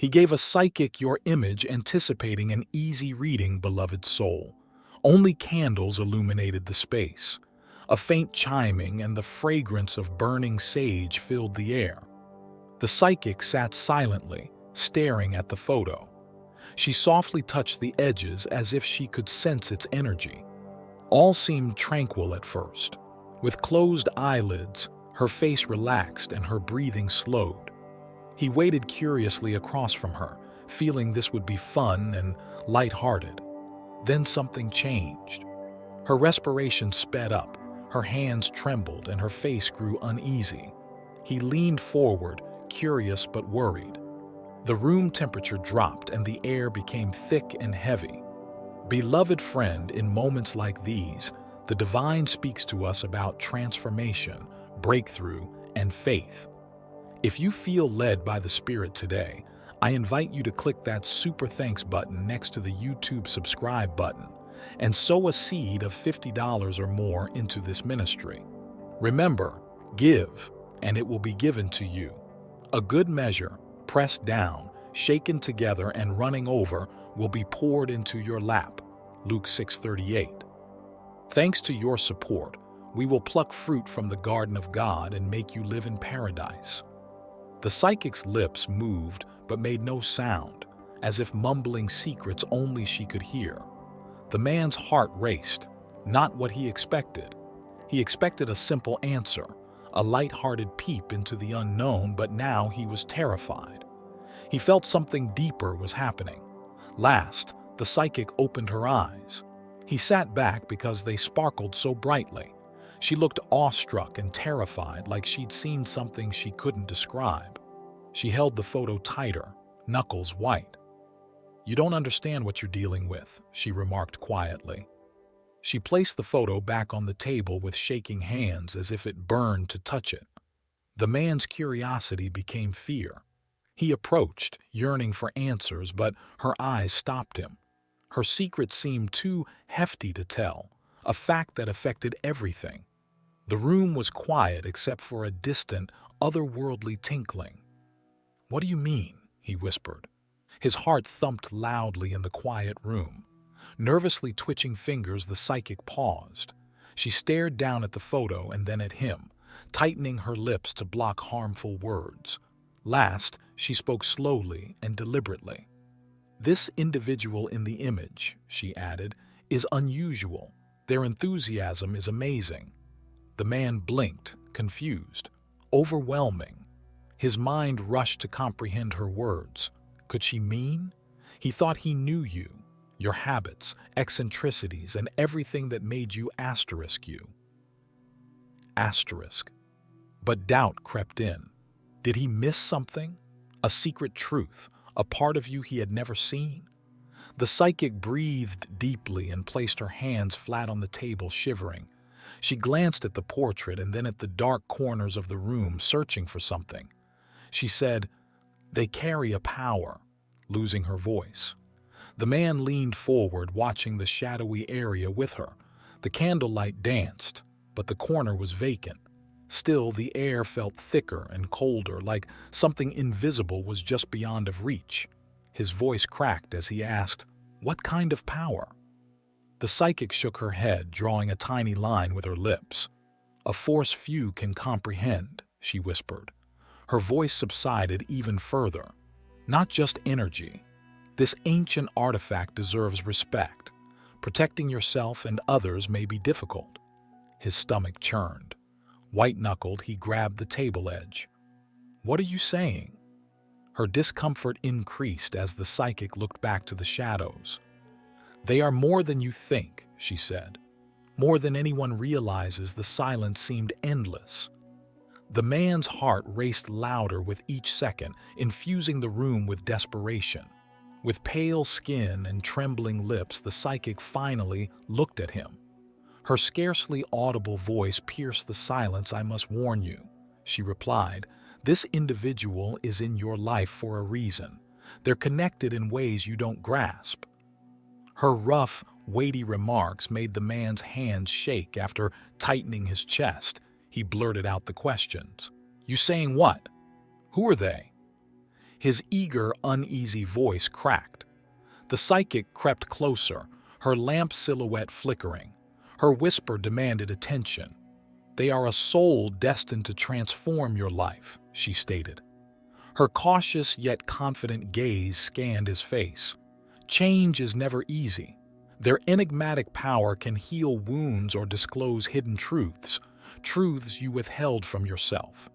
He gave a psychic your image, anticipating an easy reading, beloved soul. Only candles illuminated the space. A faint chiming and the fragrance of burning sage filled the air. The psychic sat silently, staring at the photo. She softly touched the edges as if she could sense its energy. All seemed tranquil at first. With closed eyelids, her face relaxed and her breathing slowed. He waited curiously across from her, feeling this would be fun and light-hearted. Then something changed. Her respiration sped up, her hands trembled, and her face grew uneasy. He leaned forward, curious but worried. The room temperature dropped and the air became thick and heavy. Beloved friend, in moments like these, the divine speaks to us about transformation, breakthrough, and faith. If you feel led by the Spirit today, I invite you to click that super thanks button next to the YouTube subscribe button and sow a seed of $50 or more into this ministry. Remember, give, and it will be given to you. A good measure, pressed down, shaken together, and running over, will be poured into your lap. Luke 6:38. Thanks to your support, we will pluck fruit from the garden of God and make you live in paradise. The psychic's lips moved but made no sound, as if mumbling secrets only she could hear. The man's heart raced, not what he expected. He expected a simple answer, a light-hearted peep into the unknown, but now he was terrified. He felt something deeper was happening. Last, the psychic opened her eyes. He sat back because they sparkled so brightly. She looked awestruck and terrified, like she'd seen something she couldn't describe. She held the photo tighter, knuckles white. "You don't understand what you're dealing with," she remarked quietly. She placed the photo back on the table with shaking hands as if it burned to touch it. The man's curiosity became fear. He approached, yearning for answers, but her eyes stopped him. Her secret seemed too hefty to tell, a fact that affected everything. The room was quiet except for a distant, otherworldly tinkling. "What do you mean?" he whispered. His heart thumped loudly in the quiet room. Nervously twitching fingers, the psychic paused. She stared down at the photo and then at him, tightening her lips to block harmful words. Last, she spoke slowly and deliberately. "This individual in the image," she added, "is unusual. Their enthusiasm is amazing." The man blinked, confused, overwhelming. His mind rushed to comprehend her words. Could she mean? He thought he knew you, your habits, eccentricities, and everything that made you asterisk you. Asterisk. But doubt crept in. Did he miss something? A secret truth, a part of you he had never seen? The psychic breathed deeply and placed her hands flat on the table, shivering. She glanced at the portrait and then at the dark corners of the room, searching for something. She said, "They carry a power," losing her voice. The man leaned forward, watching the shadowy area with her. The candlelight danced, but the corner was vacant. Still, the air felt thicker and colder, like something invisible was just beyond of reach. His voice cracked as he asked, "What kind of power?" The psychic shook her head, drawing a tiny line with her lips. "A force few can comprehend," she whispered. Her voice subsided even further. "Not just energy. This ancient artifact deserves respect. Protecting yourself and others may be difficult." His stomach churned. White-knuckled, he grabbed the table edge. "What are you saying?" Her discomfort increased as the psychic looked back to the shadows. "They are more than you think," she said. "More than anyone realizes." The silence seemed endless. The man's heart raced louder with each second, infusing the room with desperation. With pale skin and trembling lips, the psychic finally looked at him. Her scarcely audible voice pierced the silence. "I must warn you," she replied. "This individual is in your life for a reason. They're connected in ways you don't grasp." Her rough, weighty remarks made the man's hands shake. After tightening his chest, he blurted out the questions. "You saying what? Who are they?" His eager, uneasy voice cracked. The psychic crept closer, her lamp silhouette flickering. Her whisper demanded attention. "They are a soul destined to transform your life," she stated. Her cautious yet confident gaze scanned his face. Change is never easy. Their enigmatic power can heal wounds or disclose hidden truths you withheld from yourself.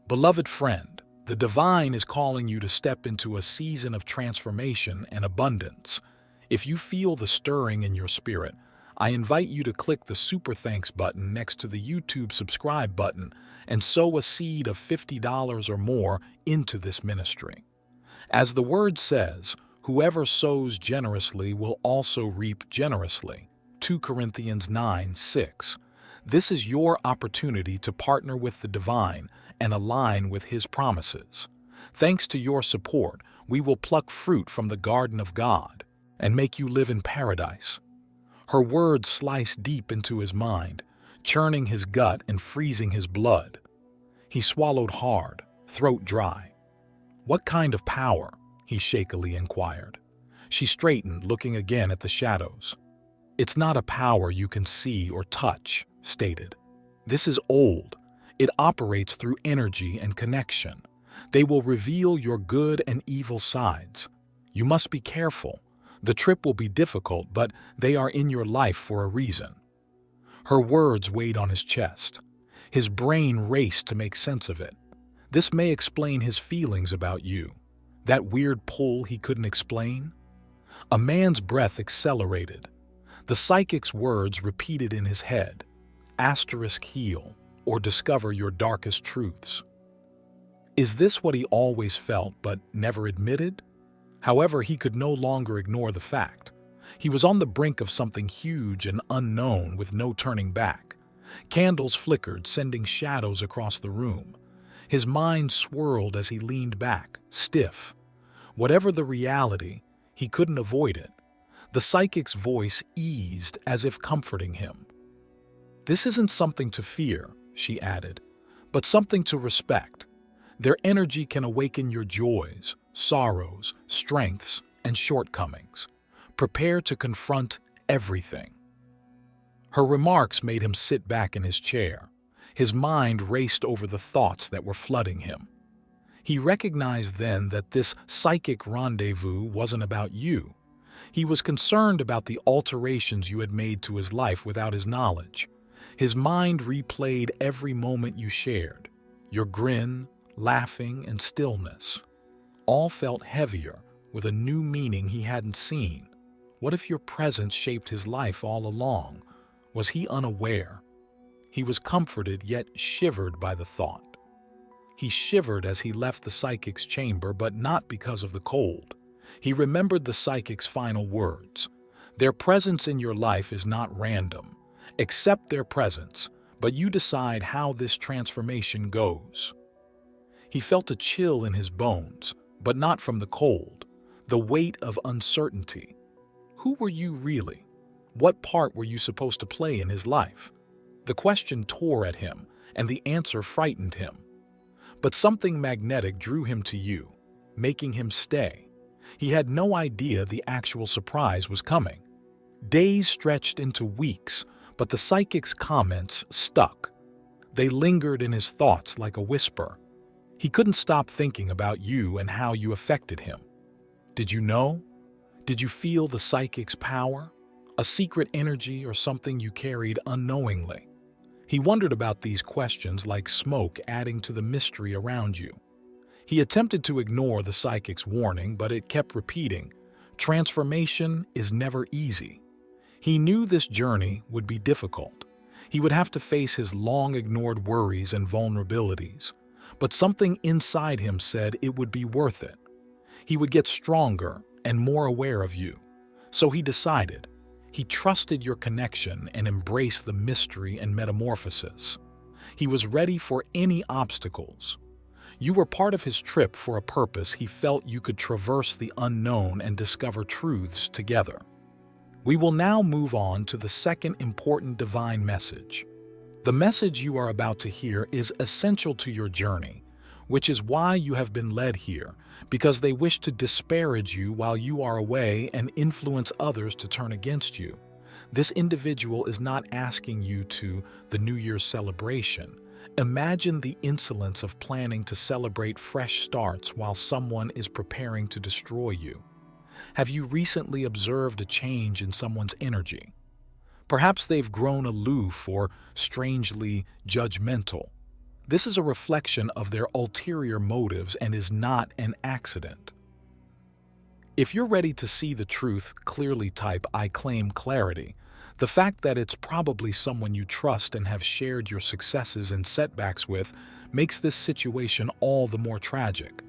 Beloved friend, the divine is calling you to step into a season of transformation and abundance. If you feel the stirring in your spirit, I invite you to click the Super Thanks button next to the YouTube subscribe button and sow a seed of $50 or more into this ministry. As the word says, whoever sows generously will also reap generously. 2 Corinthians 9:6. This is your opportunity to partner with the divine and align with his promises. Thanks to your support, we will pluck fruit from the garden of God and make you live in paradise. Her words sliced deep into his mind, churning his gut and freezing his blood. He swallowed hard, throat dry. "What kind of power?" he shakily inquired. She straightened, looking again at the shadows. "It's not a power you can see or touch," stated. "This is old. It operates through energy and connection. They will reveal your good and evil sides. You must be careful. The trip will be difficult, but they are in your life for a reason." Her words weighed on his chest. His brain raced to make sense of it. This may explain his feelings about you. That weird pull he couldn't explain? A man's breath accelerated. The psychic's words repeated in his head. *heal, or discover your darkest truths. Is this what he always felt but never admitted? However, he could no longer ignore the fact. He was on the brink of something huge and unknown with no turning back. Candles flickered, sending shadows across the room. His mind swirled as he leaned back, stiff. Whatever the reality, he couldn't avoid it. The psychic's voice eased as if comforting him. "This isn't something to fear," she added, "but something to respect. Their energy can awaken your joys, sorrows, strengths, and shortcomings. Prepare to confront everything." Her remarks made him sit back in his chair. His mind raced over the thoughts that were flooding him. He recognized then that this psychic rendezvous wasn't about you. He was concerned about the alterations you had made to his life without his knowledge. His mind replayed every moment you shared. Your grin, laughing, and stillness. All felt heavier, with a new meaning he hadn't seen. What if your presence shaped his life all along? Was he unaware? He was comforted yet shivered by the thought. He shivered as he left the psychic's chamber, but not because of the cold. He remembered the psychic's final words. Their presence in your life is not random. Accept their presence, but you decide how this transformation goes. He felt a chill in his bones, but not from the cold, the weight of uncertainty. Who were you really? What part were you supposed to play in his life? The question tore at him, and the answer frightened him. But something magnetic drew him to you, making him stay. He had no idea the actual surprise was coming. Days stretched into weeks, but the psychic's comments stuck. They lingered in his thoughts like a whisper. He couldn't stop thinking about you and how you affected him. Did you know? Did you feel the psychic's power? A secret energy or something you carried unknowingly? He wondered about these questions like smoke adding to the mystery around you. He attempted to ignore the psychic's warning, but it kept repeating, transformation is never easy. He knew this journey would be difficult. He would have to face his long-ignored worries and vulnerabilities. But something inside him said it would be worth it. He would get stronger and more aware of you. So he decided. He trusted your connection and embraced the mystery and metamorphosis. He was ready for any obstacles. You were part of his trip for a purpose. He felt you could traverse the unknown and discover truths together. We will now move on to the second important divine message. The message you are about to hear is essential to your journey, which is why you have been led here, because they wish to disparage you while you are away and influence others to turn against you. This individual is not asking you to the New Year's celebration. Imagine the insolence of planning to celebrate fresh starts while someone is preparing to destroy you. Have you recently observed a change in someone's energy? Perhaps they've grown aloof or strangely judgmental. This is a reflection of their ulterior motives and is not an accident. If you're ready to see the truth, clearly type "I claim clarity." The fact that it's probably someone you trust and have shared your successes and setbacks with makes this situation all the more tragic.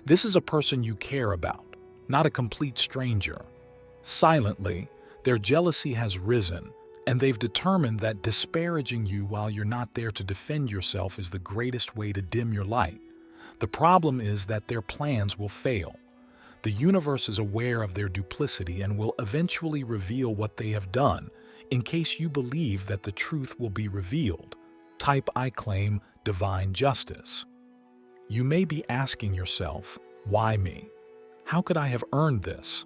This is a person you care about, not a complete stranger. Silently, their jealousy has risen, and they've determined that disparaging you while you're not there to defend yourself is the greatest way to dim your light. The problem is that their plans will fail. The universe is aware of their duplicity and will eventually reveal what they have done. In case you believe that the truth will be revealed, type "I claim divine justice." You may be asking yourself, why me? How could I have earned this?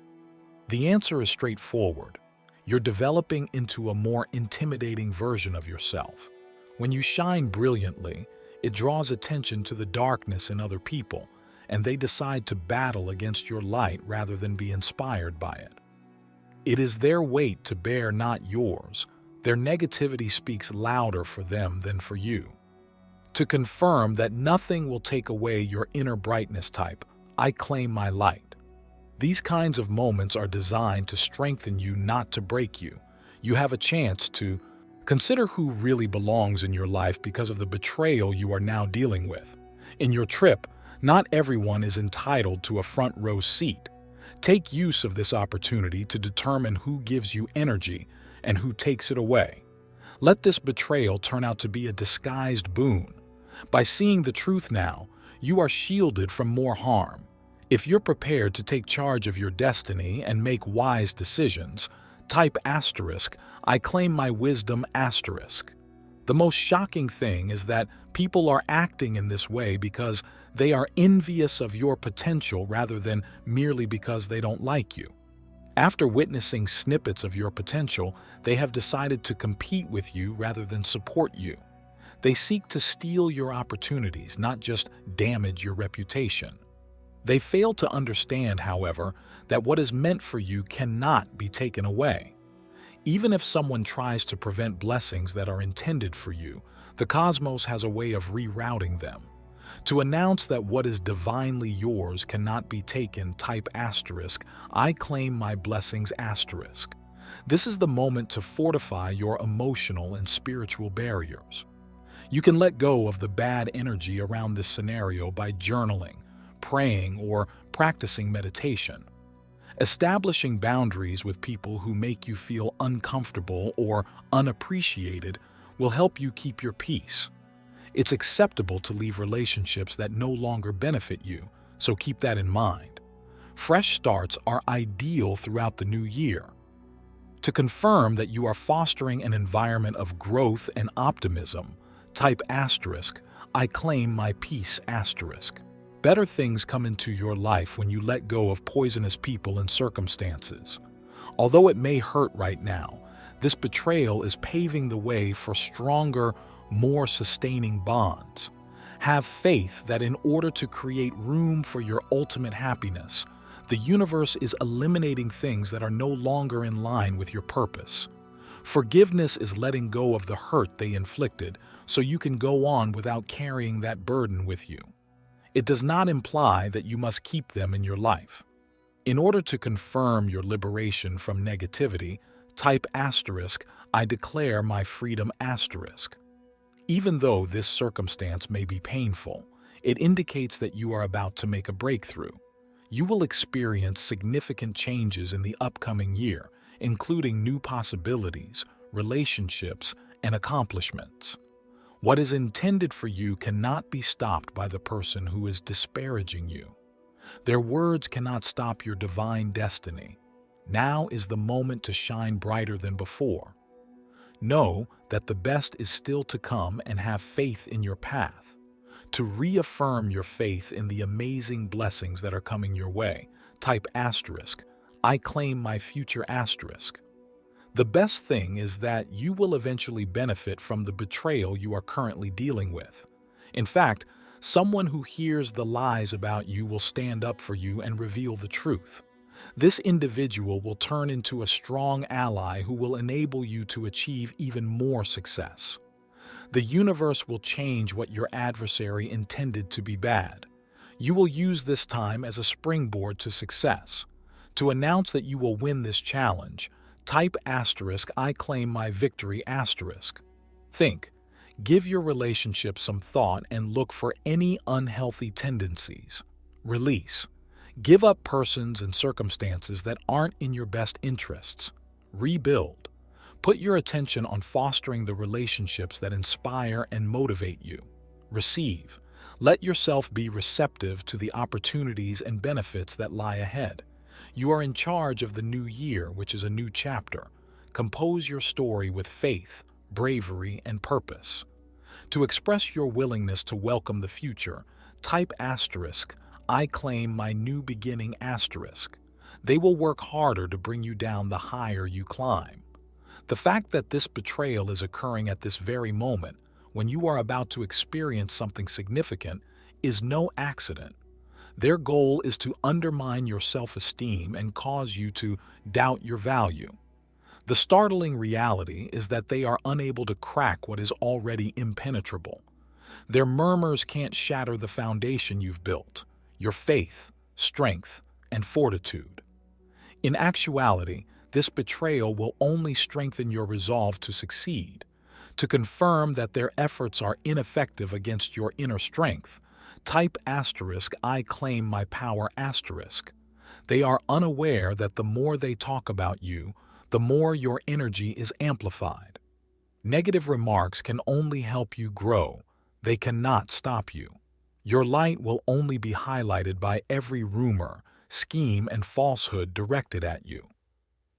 The answer is straightforward. You're developing into a more intimidating version of yourself. When you shine brilliantly, it draws attention to the darkness in other people, and they decide to battle against your light rather than be inspired by it. It is their weight to bear, not yours. Their negativity speaks louder for them than for you. To confirm that nothing will take away your inner brightness, type "I claim my light." These kinds of moments are designed to strengthen you, not to break you. You have a chance to consider who really belongs in your life because of the betrayal you are now dealing with. In your trip, not everyone is entitled to a front row seat. Take use of this opportunity to determine who gives you energy and who takes it away. Let this betrayal turn out to be a disguised boon. By seeing the truth now, you are shielded from more harm. If you're prepared to take charge of your destiny and make wise decisions, type "*I claim my wisdom*". The most shocking thing is that people are acting in this way because they are envious of your potential rather than merely because they don't like you. After witnessing snippets of your potential, they have decided to compete with you rather than support you. They seek to steal your opportunities, not just damage your reputation. They fail to understand, however, that what is meant for you cannot be taken away. Even if someone tries to prevent blessings that are intended for you, the cosmos has a way of rerouting them. To announce that what is divinely yours cannot be taken, type "*I claim my blessings*". This is the moment to fortify your emotional and spiritual barriers. You can let go of the bad energy around this scenario by journaling, praying, or practicing meditation. Establishing boundaries with people who make you feel uncomfortable or unappreciated will help you keep your peace. It's acceptable to leave relationships that no longer benefit you, so keep that in mind. Fresh starts are ideal throughout the new year. To confirm that you are fostering an environment of growth and optimism, type "*I claim my peace*". Better things come into your life when you let go of poisonous people and circumstances. Although it may hurt right now, this betrayal is paving the way for stronger, more sustaining bonds. Have faith that in order to create room for your ultimate happiness, the universe is eliminating things that are no longer in line with your purpose. Forgiveness is letting go of the hurt they inflicted so you can go on without carrying that burden with you. It does not imply that you must keep them in your life. In order to confirm your liberation from negativity, type "*I declare my freedom*". Even though this circumstance may be painful, it indicates that you are about to make a breakthrough. You will experience significant changes in the upcoming year, including new possibilities, relationships, and accomplishments. What is intended for you cannot be stopped by the person who is disparaging you. Their words cannot stop your divine destiny. Now is the moment to shine brighter than before. Know that the best is still to come and have faith in your path. To reaffirm your faith in the amazing blessings that are coming your way, type asterisk, I claim my future asterisk. The best thing is that you will eventually benefit from the betrayal you are currently dealing with. In fact, someone who hears the lies about you will stand up for you and reveal the truth. This individual will turn into a strong ally who will enable you to achieve even more success. The universe will change what your adversary intended to be bad. You will use this time as a springboard to success. To announce that you will win this challenge, type asterisk, I claim my victory asterisk. Think, give your relationship some thought and look for any unhealthy tendencies. Release. Give up persons and circumstances that aren't in your best interests. Rebuild. Put your attention on fostering the relationships that inspire and motivate you. Receive. Let yourself be receptive to the opportunities and benefits that lie ahead. You are in charge of the new year, which is a new chapter. Compose your story with faith, bravery, and purpose. To express your willingness to welcome the future, type asterisk, I claim my new beginning asterisk. They will work harder to bring you down the higher you climb. The fact that this betrayal is occurring at this very moment, when you are about to experience something significant, is no accident. Their goal is to undermine your self-esteem and cause you to doubt your value. The startling reality is that they are unable to crack what is already impenetrable. Their murmurs can't shatter the foundation you've built, your faith, strength, and fortitude. In actuality, this betrayal will only strengthen your resolve to succeed. To confirm that their efforts are ineffective against your inner strength, type asterisk, I claim my power asterisk. They are unaware that the more they talk about you, the more your energy is amplified. Negative remarks can only help you grow. They cannot stop you. Your light will only be highlighted by every rumor, scheme, and falsehood directed at you.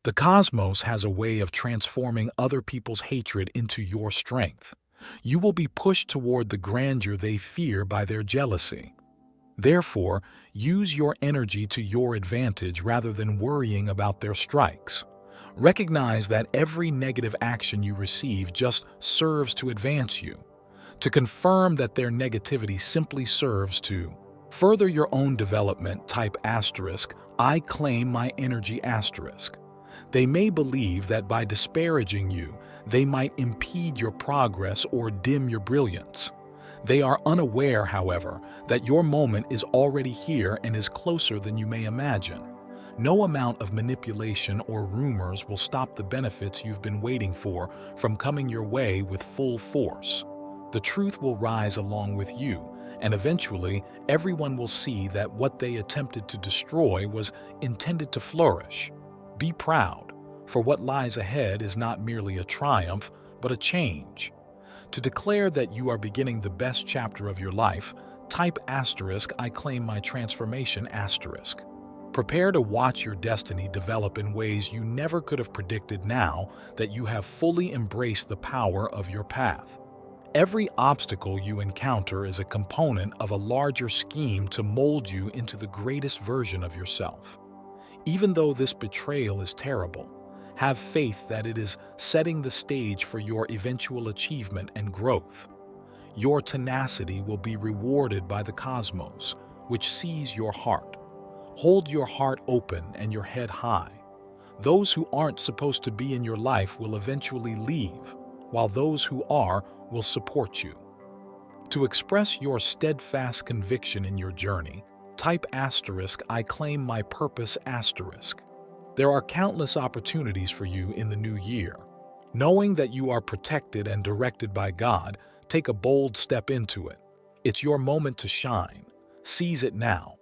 The cosmos has a way of transforming other people's hatred into your strength. You will be pushed toward the grandeur they fear by their jealousy. Therefore, use your energy to your advantage rather than worrying about their strikes. Recognize that every negative action you receive just serves to advance you. To confirm that their negativity simply serves to further your own development, type asterisk, I claim my energy asterisk. They may believe that by disparaging you, they might impede your progress or dim your brilliance. They are unaware, however, that your moment is already here and is closer than you may imagine. No amount of manipulation or rumors will stop the benefits you've been waiting for from coming your way with full force. The truth will rise along with you, and eventually everyone will see that what they attempted to destroy was intended to flourish. Be proud, for what lies ahead is not merely a triumph, but a change. To declare that you are beginning the best chapter of your life, type asterisk, I claim my transformation asterisk. Prepare to watch your destiny develop in ways you never could have predicted now that you have fully embraced the power of your path. Every obstacle you encounter is a component of a larger scheme to mold you into the greatest version of yourself. Even though this betrayal is terrible, have faith that it is setting the stage for your eventual achievement and growth. Your tenacity will be rewarded by the cosmos, which sees your heart. Hold your heart open and your head high. Those who aren't supposed to be in your life will eventually leave, while those who are will support you. To express your steadfast conviction in your journey, type asterisk, I claim my purpose asterisk. There are countless opportunities for you in the new year. Knowing that you are protected and directed by God, take a bold step into it. It's your moment to shine. Seize it now.